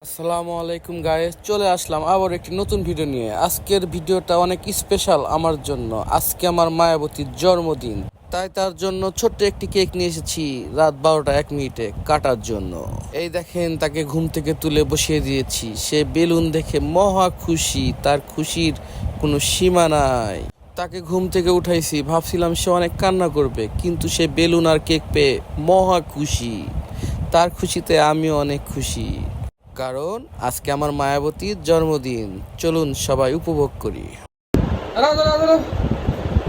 আসসালামু আলাইকুম গাইস, চলে আসলাম আবার একটি নতুন ভিডিও নিয়ে। আজকের ভিডিওটা অনেক স্পেশাল আমার জন্য। আজকে আমার মায়াবতীর জন্মদিন, তাই তার জন্য ছোট্ট একটি কেক নিয়ে এসেছি রাত 12টা 1 মিনিটে কাটার জন্য। এই দেখেন, তাকে ঘুম থেকে তুলে বসিয়ে দিয়েছি। সে বেলুন দেখে মহা খুশি, তার খুশির কোনো সীমা নাই। তাকে ঘুম থেকে উঠাইছি, ভাবছিলাম সে অনেক কান্না করবে, কিন্তু সে বেলুন আর কেক পেয়ে মহা খুশি। তার খুশিতে আমিও অনেক খুশি, কারণ আজকে আমার মায়াবতীর জন্মদিন। চলুন সবাই উপভোগ করি। দাঁড়াও দাঁড়াও দাঁড়াও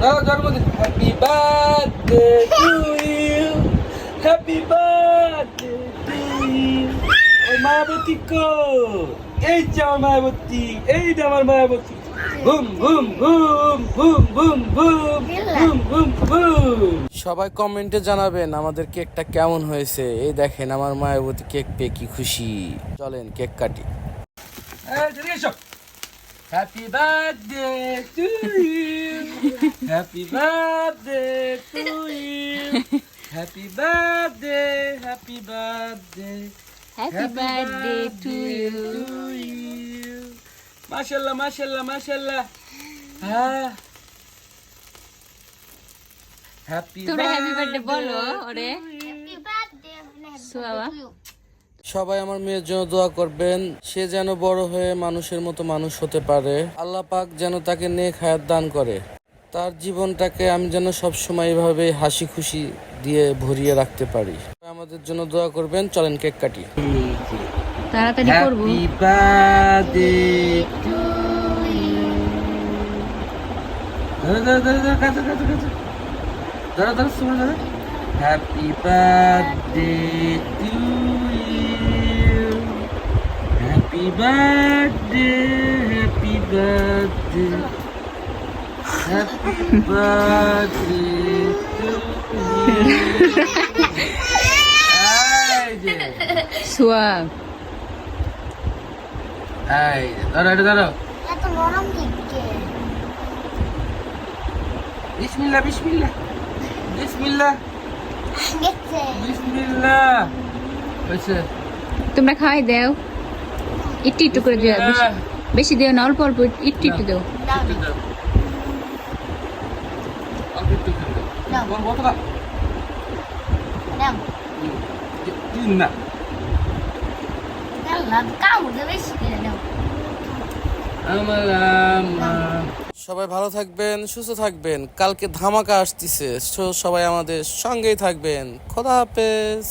দাঁড়াও, জন্মদিন। Happy birthday to you, happy birthday to you. ওই মায়াবতী কো, এই যে আমার মায়াবতী, এই যে আমার Mayabati. Boom boom boom boom boom boom boom boom boom. সবাই কমেন্টে জানাবেন আমাদের কেকটা কেমন হয়েছে। এই দেখেন আমার মায়াবতী কেক পেয়ে কি খুশি। চলেন কেক কাটি। Happy birthday to you, happy birthday to you, happy birthday, happy birthday, happy birthday to you. মাশাআল্লাহ মাশাআল্লাহ মাশাআল্লাহ। হ্যাঁ, হ্যাপি তোমরা হ্যাপি বার্থডে বলো ওরে। সোয়াবা সবাই আমার মেয়ের জন্য দোয়া করবেন, সে যেন বড় হয়ে মানুষের মতো মানুষ হতে পারে। আল্লাহ পাক যেন তাকে নেক হায়াত দান করে। তার জীবনটাকে আমি যেন সবসময় এভাবে হাসি খুশি দিয়ে ভরিয়ে রাখতে পারি। আমাদের জন্য দোয়া করবেন। চলেন কেক কাটি। তাড়াতাড়ি করব। Happy birthday to you. দাঁড়া দাঁড়া দাঁড়া দাঁড়া, কাছে কাছে কাছে, দাঁড়া দাঁড়া শুনে দাঁড়া। Happy birthday to you, happy birthday, happy birthday, happy birthday to you. এই যে, সোয়া এই যে, দাঁড়া এটা দাঁড়াও। এত নরম দিকে বিসমিল্লাহ বিসমিল্লাহ বিসমিল্লাহ গেছে বিসমিল্লাহ। হয়েছে? তোমরা খাওয়াই দাও, একটু একটু করে দিও, বেশি দিও না, অল্প অল্প একটু একটু দাও। দাও একটু দাও। অল্প একটু করে দাও। দাও। বল, কতটা? দাও তিন না। দাও কামড়ে বেশি করে দাও। সবাই ভালো থাকবেন, সুস্থ থাকবেন। কালকে ধামাকা আসতেছে, সবাই আমাদের সঙ্গেই থাকবেন। খোদা হাফেজ।